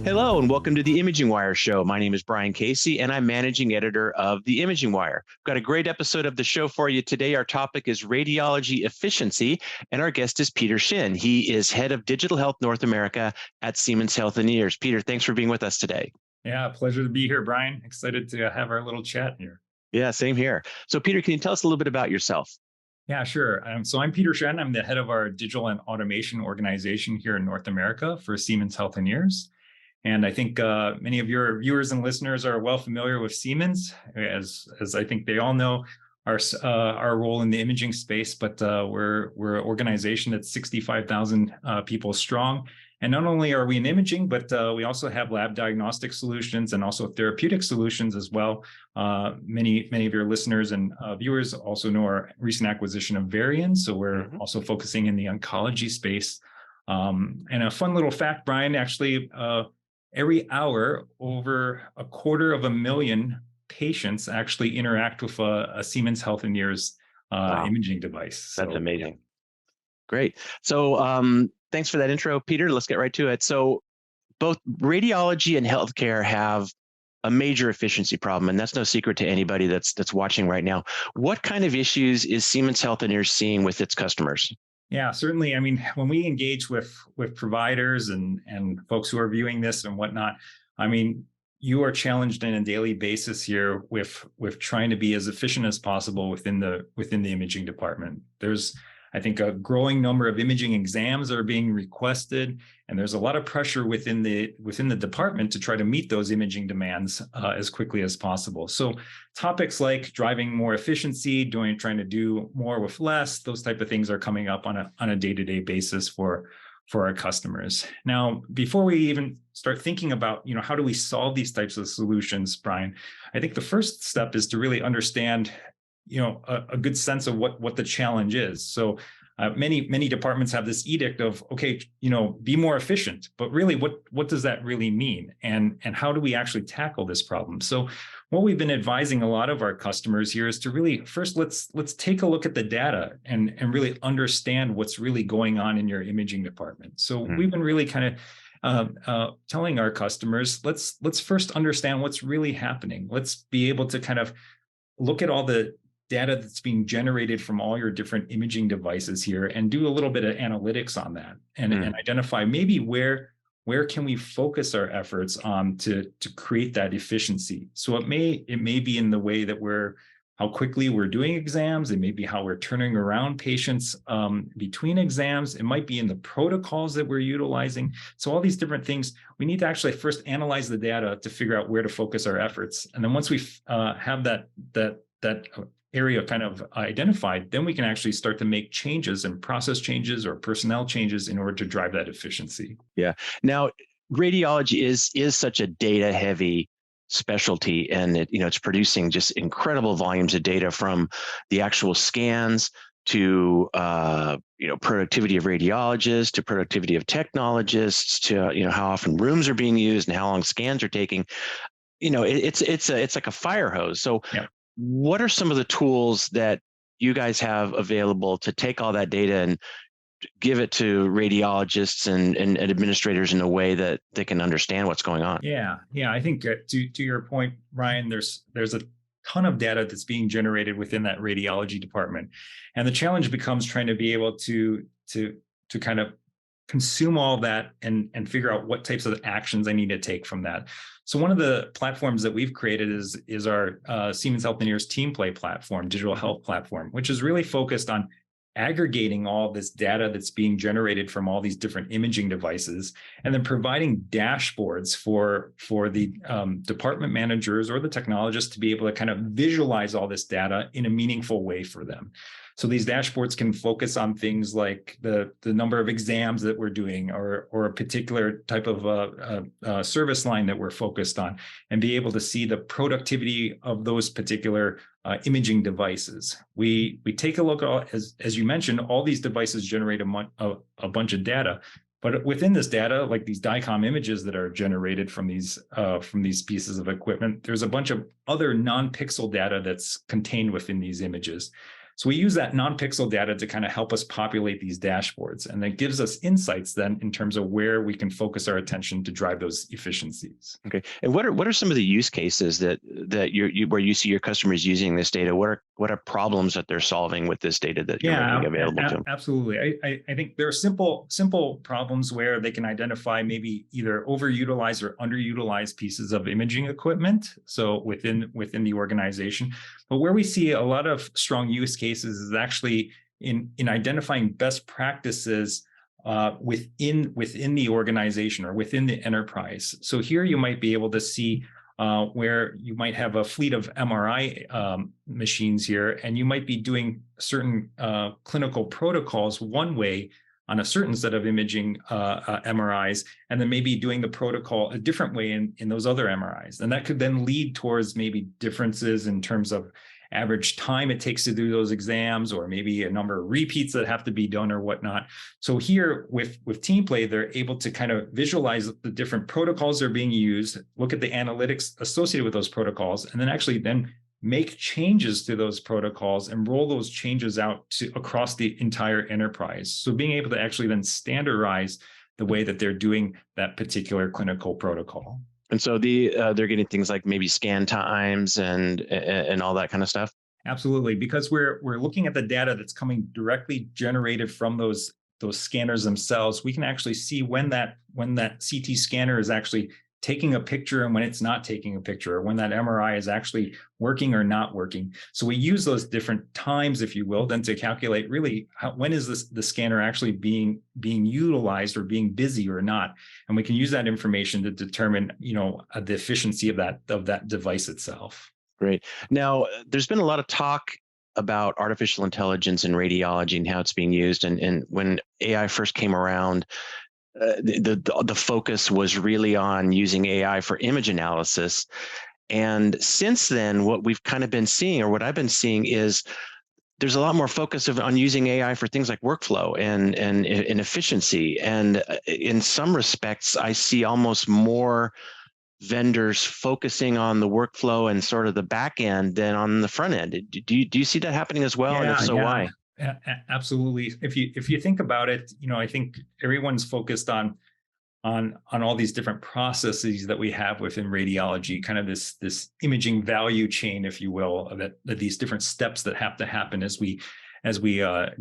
Hello, and welcome to the Imaging Wire Show. My name is Brian Casey, and I'm managing editor of the Imaging Wire. We've got a great episode of the show for you today. Our topic is radiology efficiency, and our guest is Peter Shen. He is head of Digital Health North America at Siemens Healthineers. Peter, thanks for being with us today. Yeah, pleasure to be here, Brian. Excited to have our little chat here. Yeah, same here. So, Peter, can you tell us a little bit about yourself? Yeah, sure. So I'm Peter Shen. I'm the head of our digital and automation organization here in North America for Siemens Healthineers. And I think many of your viewers and listeners are well familiar with Siemens, as I think they all know our role in the imaging space. But we're an organization that's 65,000 people strong. And not only are we in imaging, but we also have lab diagnostic solutions and also therapeutic solutions as well. Many of your listeners and viewers also know our recent acquisition of Varian. So we're also focusing in the oncology space. And a fun little fact, Brian, actually, every hour, over 250,000 patients actually interact with a Siemens Healthineers imaging device. So, that's amazing. Great. So thanks for that intro, Peter. Let's get right to it. So both radiology and healthcare have a major efficiency problem, and that's no secret to anybody that's watching right now. What kind of issues is Siemens Healthineers seeing with its customers? Yeah, certainly. I mean, when we engage with providers and folks who are viewing this and whatnot, I mean, you are challenged on a daily basis here with trying to be as efficient as possible within the imaging department. There's, I think, a growing number of imaging exams that are being requested, and there's a lot of pressure within the department to try to meet those imaging demands as quickly as possible. So topics like driving more efficiency, trying to do more with less, those type of things are coming up on a day-to-day basis for our customers. Now, before we even start thinking about, how do we solve these types of solutions, Brian, I think the first step is to really understand a good sense of what the challenge is. So many departments have this edict of, okay, be more efficient, but really what does that really mean? And how do we actually tackle this problem? So what we've been advising a lot of our customers here is to really first, let's take a look at the data and really understand what's really going on in your imaging department. So we've been really kind of telling our customers, let's first understand what's really happening. Let's be able to kind of look at all the data that's being generated from all your different imaging devices here and do a little bit of analytics on that and identify maybe where can we focus our efforts on to create that efficiency. So it may be in the way that how quickly we're doing exams. It may be how we're turning around patients between exams. It might be in the protocols that we're utilizing. So all these different things, we need to actually first analyze the data to figure out where to focus our efforts. And then once we have that area kind of identified, then we can actually start to make changes and process changes or personnel changes in order to drive that efficiency. Yeah. Now, radiology is such a data-heavy specialty, and it's producing just incredible volumes of data, from the actual scans to productivity of radiologists, to productivity of technologists, to how often rooms are being used and how long scans are taking. It's like a fire hose. So yeah. What are some of the tools that you guys have available to take all that data and give it to radiologists and administrators in a way that they can understand what's going on? Yeah. I think to your point, Ryan, there's a ton of data that's being generated within that radiology department, and the challenge becomes trying to be able to kind of consume all that and figure out what types of actions I need to take from that. So one of the platforms that we've created is our Siemens Healthineers Team Play platform, digital health platform, which is really focused on aggregating all this data that's being generated from all these different imaging devices, and then providing dashboards for the department managers or the technologists to be able to kind of visualize all this data in a meaningful way for them. So these dashboards can focus on things like the number of exams that we're doing, or a particular type of service line that we're focused on, and be able to see the productivity of those particular imaging devices. We take a look at, as you mentioned, all these devices generate a bunch of data, But within this data, like these DICOM images that are generated from these pieces of equipment, there's a bunch of other non-pixel data that's contained within these images. So we use that non-pixel data to kind of help us populate these dashboards. And that gives us insights then in terms of where we can focus our attention to drive those efficiencies. Okay. And what are some of the use cases that where you see your customers using this data? What are problems that they're solving with this data that you're making available to them? Absolutely. I think there are simple problems where they can identify maybe either overutilized or underutilized pieces of imaging equipment. So within the organization, but where we see a lot of strong use cases is actually in identifying best practices within the organization or within the enterprise. So here you might be able to see where you might have a fleet of MRI machines here, and you might be doing certain clinical protocols one way on a certain set of imaging MRIs, and then maybe doing the protocol a different way in those other MRIs. And that could then lead towards maybe differences in terms of average time it takes to do those exams, or maybe a number of repeats that have to be done or whatnot. So here with TeamPlay, they're able to kind of visualize the different protocols that are being used, look at the analytics associated with those protocols, and then actually then make changes to those protocols and roll those changes out across the entire enterprise. So being able to actually then standardize the way that they're doing that particular clinical protocol. And so they're getting things like maybe scan times and all that kind of stuff. Absolutely, because we're looking at the data that's coming directly generated from those scanners themselves. We can actually see when that CT scanner is actually taking a picture and when it's not taking a picture, or when that MRI is actually working or not working. So we use those different times, if you will, then to calculate really when is the scanner actually being utilized or being busy or not. And we can use that information to determine, the efficiency of that device itself. Great. Now, there's been a lot of talk about artificial intelligence in radiology and how it's being used. And when AI first came around, the focus was really on using AI for image analysis. And since then, what we've kind of been seeing, or what I've been seeing, is there's a lot more focus on using AI for things like workflow and efficiency. And in some respects, I see almost more vendors focusing on the workflow and sort of the back end than on the front end. Do you see that happening as well? And if so, why? Absolutely. If you think about it, I think everyone's focused on all these different processes that we have within radiology, kind of this imaging value chain, if you will, that these different steps that have to happen as we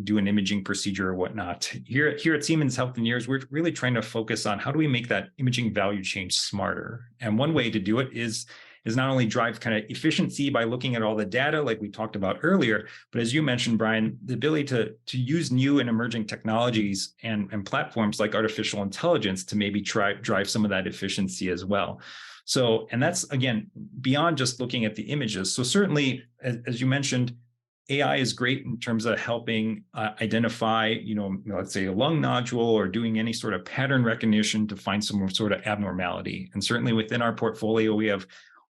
do an imaging procedure or whatnot. Here at Siemens Healthineers, we're really trying to focus on how do we make that imaging value chain smarter. And one way to do it is not only drive kind of efficiency by looking at all the data like we talked about earlier, but as you mentioned, Brian, the ability to use new and emerging technologies and platforms like artificial intelligence to maybe drive some of that efficiency as well. So, and that's, again, beyond just looking at the images. So certainly, as you mentioned, AI is great in terms of helping identify, let's say a lung nodule, or doing any sort of pattern recognition to find some sort of abnormality. And certainly within our portfolio, we have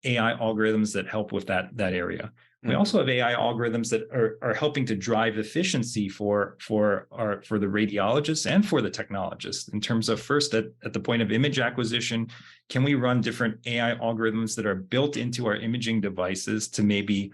AI algorithms that help with that area. We also have AI algorithms that are helping to drive efficiency for the radiologists and for the technologists in terms of, first, at the point of image acquisition, can we run different AI algorithms that are built into our imaging devices to maybe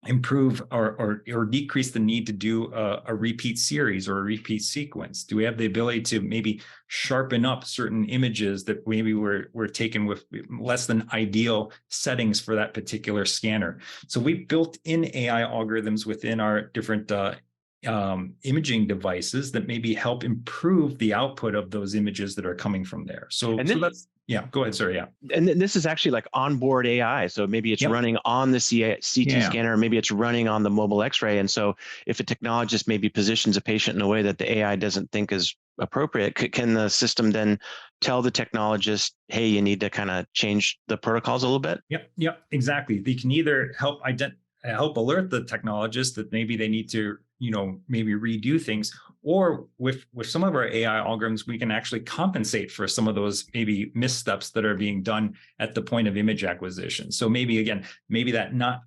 improve or decrease the need to do a repeat series or a repeat sequence? Do we have the ability to maybe sharpen up certain images that maybe were taken with less than ideal settings for that particular scanner? So we built in AI algorithms within our different imaging devices that maybe help improve the output of those images that are coming from there. So that's, yeah, go ahead, sir. Yeah. And this is actually like onboard AI. So maybe it's running on the CT scanner, maybe it's running on the mobile X-ray. And so if a technologist maybe positions a patient in a way that the AI doesn't think is appropriate, can the system then tell the technologist, hey, you need to kind of change the protocols a little bit? Yep, exactly. They can either help alert the technologist that maybe they need to, maybe redo things, or with some of our AI algorithms, we can actually compensate for some of those maybe missteps that are being done at the point of image acquisition. So maybe that not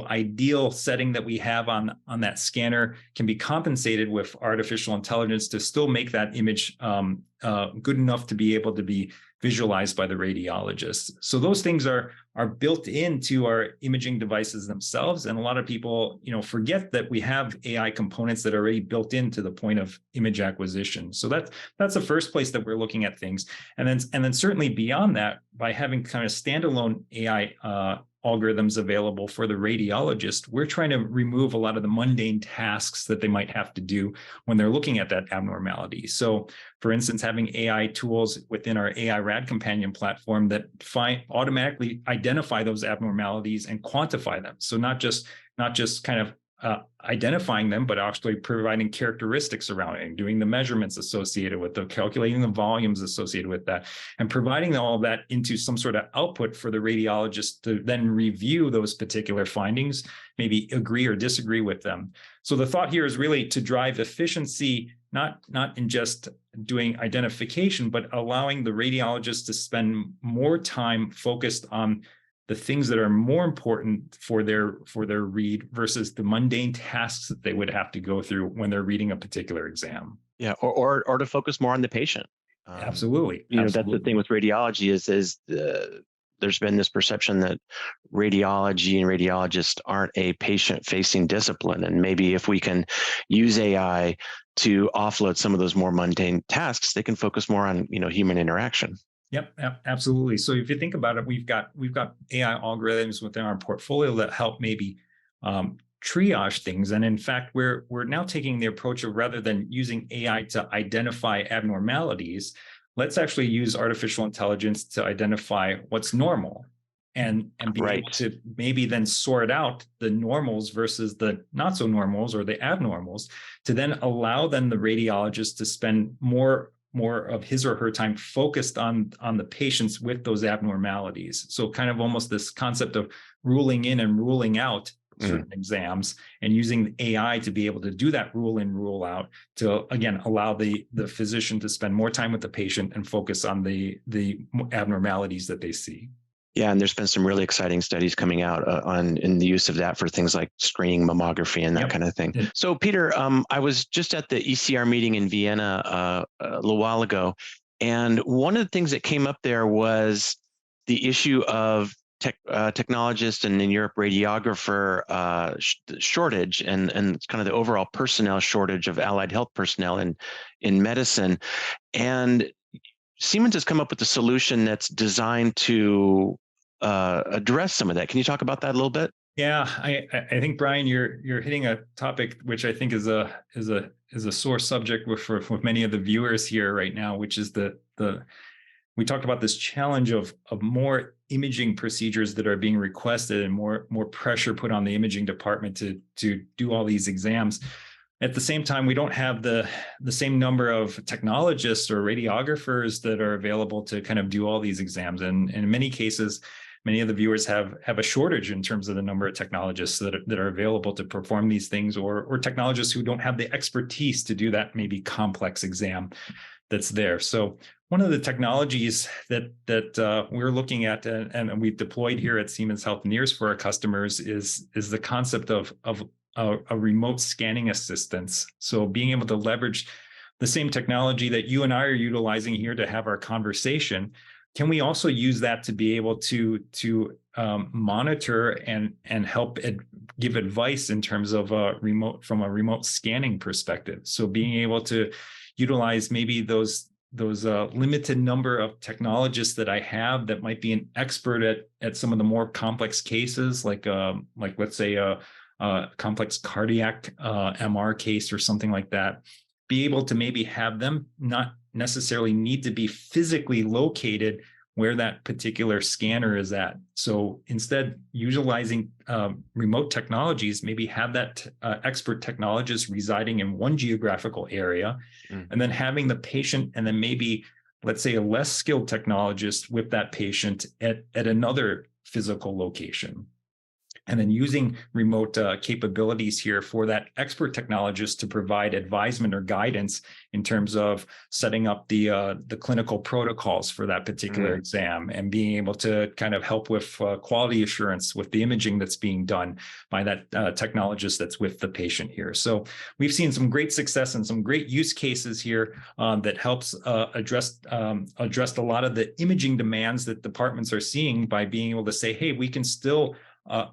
ideal setting that we have on that scanner can be compensated with artificial intelligence to still make that image good enough to be able to be visualized by the radiologist. So those things are built into our imaging devices themselves. And a lot of people, forget that we have AI components that are already built into the point of image acquisition. So that's the first place that we're looking at things. And then certainly beyond that, by having kind of standalone AI algorithms available for the radiologist, we're trying to remove a lot of the mundane tasks that they might have to do when they're looking at that abnormality. So, for instance, having AI tools within our AI Rad Companion platform that automatically identify those abnormalities and quantify them. So not just kind of identifying them, but actually providing characteristics around it and doing the measurements associated with them, calculating the volumes associated with that, and providing all of that into some sort of output for the radiologist to then review those particular findings, maybe agree or disagree with them. So the thought here is really to drive efficiency, not in just doing identification, but allowing the radiologist to spend more time focused on the things that are more important for their read versus the mundane tasks that they would have to go through when they're reading a particular exam. Yeah, or to focus more on the patient. Absolutely. That's the thing with radiology is there's been this perception that radiology and radiologists aren't a patient-facing discipline, and maybe if we can use AI to offload some of those more mundane tasks, they can focus more on human interaction. Yep, absolutely. So if you think about it, we've got AI algorithms within our portfolio that help maybe triage things. And in fact, we're now taking the approach of, rather than using AI to identify abnormalities, let's actually use artificial intelligence to identify what's normal and be able to maybe then sort out the normals versus the not so normals or the abnormals, to then allow then the radiologist to spend more of his or her time focused on the patients with those abnormalities. So kind of almost this concept of ruling in and ruling out certain exams, and using AI to be able to do that rule in, rule out, to again allow the physician to spend more time with the patient and focus on the abnormalities that they see. Yeah, and there's been some really exciting studies coming out in the use of that for things like screening mammography and that kind of thing. So, Peter, I was just at the ECR meeting in Vienna a little while ago, and one of the things that came up there was the issue of technologists and in Europe radiographer shortage, and kind of the overall personnel shortage of allied health personnel in medicine. And Siemens has come up with a solution that's designed to address some of that. Can you talk about that a little bit? Yeah, I think, Brian, you're hitting a topic which I think is a sore subject with many of the viewers here right now, which is we talked about this challenge of more imaging procedures that are being requested and more pressure put on the imaging department to do all these exams. At the same time, we don't have the same number of technologists or radiographers that are available to kind of do all these exams. And in many cases, many of the viewers have a shortage in terms of the number of technologists that are available to perform these things, or technologists who don't have the expertise to do that maybe complex exam that's there. So one of the technologies that we're looking at and we've deployed here at Siemens Healthineers for our customers is the concept of a remote scanning assistance. So being able to leverage the same technology that you and I are utilizing here to have our conversation, can we also use that to be able to monitor and help give advice in terms of from a remote scanning perspective? So being able to utilize maybe those limited number of technologists that I have that might be an expert at some of the more complex cases, like let's say a complex cardiac MR case or something like that, be able to maybe have them not necessarily need to be physically located where that particular scanner is at. So instead, utilizing remote technologies, maybe have that expert technologist residing in one geographical area, and then having the patient, and then maybe, let's say, a less skilled technologist with that patient at another physical location. and then using remote capabilities here for that expert technologist to provide advisement or guidance in terms of setting up the clinical protocols for that particular exam, and being able to kind of help with quality assurance with the imaging that's being done by that technologist that's with the patient here. So we've seen some great success and some great use cases here that helps address a lot of the imaging demands that departments are seeing by being able to say, hey, we can still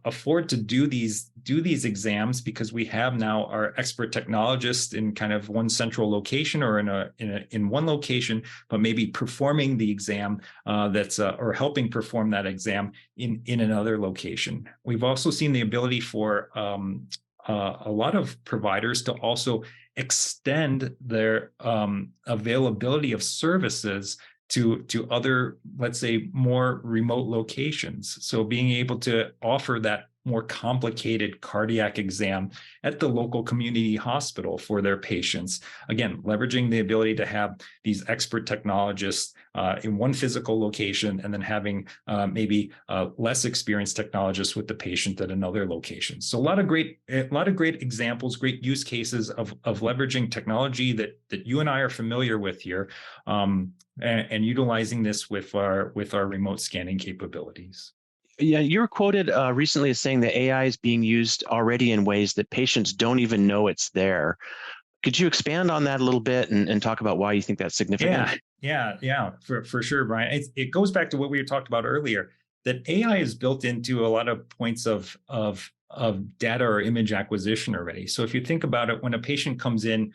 afford to do these exams because we have now our expert technologists in kind of one central location, or in one location, but maybe performing the exam or helping perform that exam in another location. We've also seen the ability for a lot of providers to also extend their availability of services to other, let's say, more remote locations. So being able to offer that more complicated cardiac exam at the local community hospital for their patients. Again, leveraging the ability to have these expert technologists in one physical location, and then having maybe less experienced technologists with the patient at another location. So a lot of great examples, great use cases of leveraging technology that you and I are familiar with here, and utilizing this with our remote scanning capabilities. Yeah, you were quoted recently as saying that AI is being used already in ways that patients don't even know it's there. Could you expand on that a little bit and talk about why you think that's significant? Yeah, for sure, Brian. It goes back to what we talked about earlier, that AI is built into a lot of points of data or image acquisition already. So if you think about it, when a patient comes in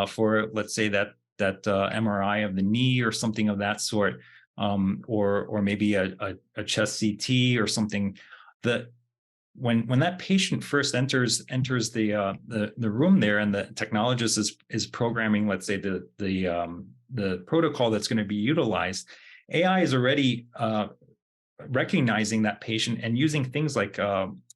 for, let's say, that MRI of the knee or something of that sort, or maybe a chest CT or something, that when that patient first enters the room there, and the technologist is programming, let's say, the protocol that's going to be utilized, AI is already recognizing that patient and using things like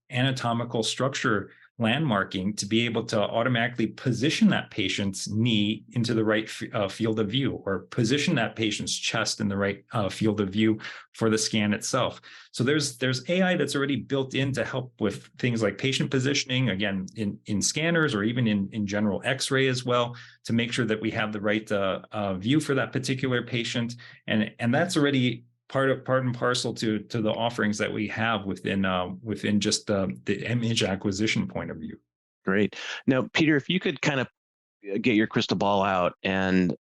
anatomical structure landmarking to be able to automatically position that patient's knee into the right field of view, or position that patient's chest in the right field of view for the scan itself. So there's AI that's already built in to help with things like patient positioning, again, in scanners, or even in general X-ray as well, to make sure that we have the right view for that particular patient. And that's already part and parcel to the offerings that we have within just the image acquisition point of view. Great. Now, Peter, if you could kind of get your crystal ball out and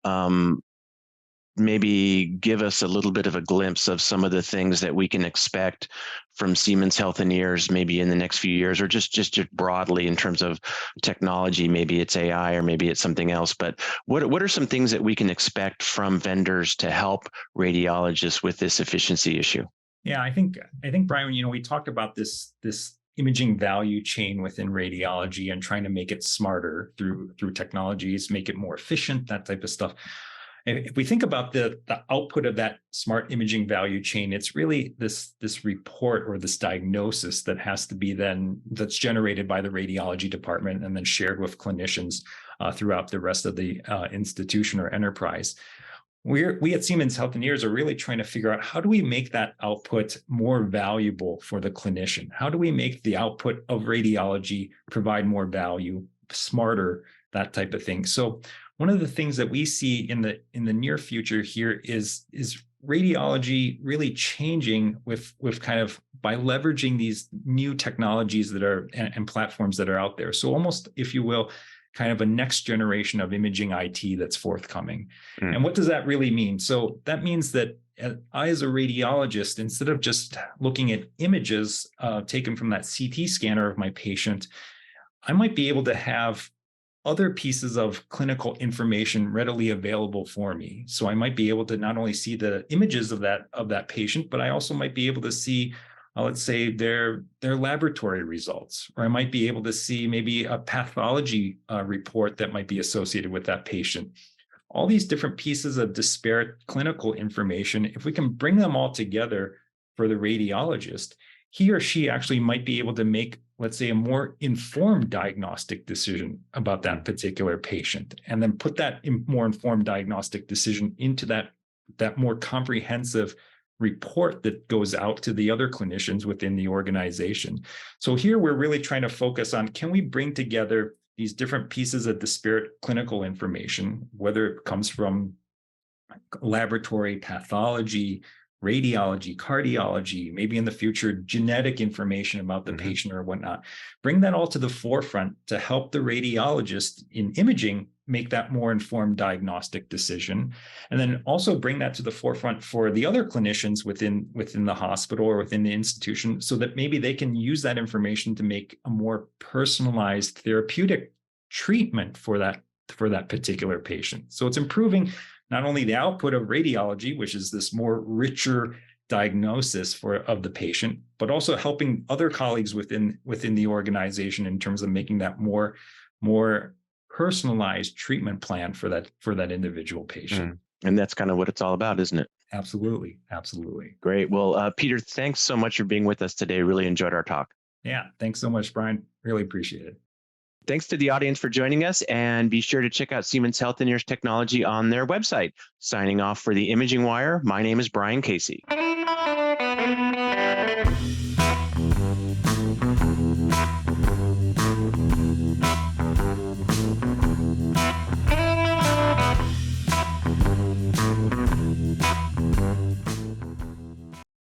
maybe give us a little bit of a glimpse of some of the things that we can expect from Siemens Healthineers maybe in the next few years, or just broadly in terms of technology. Maybe it's AI, or maybe it's something else, but what are some things that we can expect from vendors to help radiologists with this efficiency issue? Yeah, I think Brian, we talked about this imaging value chain within radiology, and trying to make it smarter through technologies, make it more efficient, that type of stuff. And if we think about the output of that smart imaging value chain, it's really this report or this diagnosis that has to be that's generated by the radiology department and then shared with clinicians throughout the rest of the institution or enterprise. We at Siemens Healthineers are really trying to figure out, how do we make that output more valuable for the clinician? How do we make the output of radiology provide more value, smarter, that type of thing? So one of the things that we see in the near future here is radiology really changing with kind of by leveraging these new technologies that are and platforms that are out there. So almost, if you will, kind of a next generation of imaging IT that's forthcoming. And what does that really mean? So that means that I, as a radiologist, instead of just looking at images taken from that CT scanner of my patient, I might be able to have other pieces of clinical information readily available for me. So I might be able to not only see the images of that patient, but I also might be able to see, let's say, their laboratory results, or I might be able to see maybe a pathology report that might be associated with that patient. All these different pieces of disparate clinical information, if we can bring them all together for the radiologist, he or she actually might be able to make, let's say, a more informed diagnostic decision about that particular patient, and then put that more informed diagnostic decision into that more comprehensive report that goes out to the other clinicians within the organization. So here we're really trying to focus on, can we bring together these different pieces of disparate clinical information, whether it comes from laboratory pathology, radiology, cardiology, maybe in the future, genetic information about the patient or whatnot. Bring that all to the forefront to help the radiologist in imaging make that more informed diagnostic decision. And then also bring that to the forefront for the other clinicians within the hospital or within the institution, so that maybe they can use that information to make a more personalized therapeutic treatment for that particular patient. So it's improving not only the output of radiology, which is this more richer diagnosis of the patient, but also helping other colleagues within the organization in terms of making that more personalized treatment plan for that individual patient. And that's kind of what it's all about, isn't it? Absolutely. Absolutely. Great. Well, Peter, thanks so much for being with us today. Really enjoyed our talk. Yeah. Thanks so much, Brian. Really appreciate it. Thanks to the audience for joining us, and be sure to check out Siemens Healthineers technology on their website. Signing off for the Imaging Wire, my name is Brian Casey.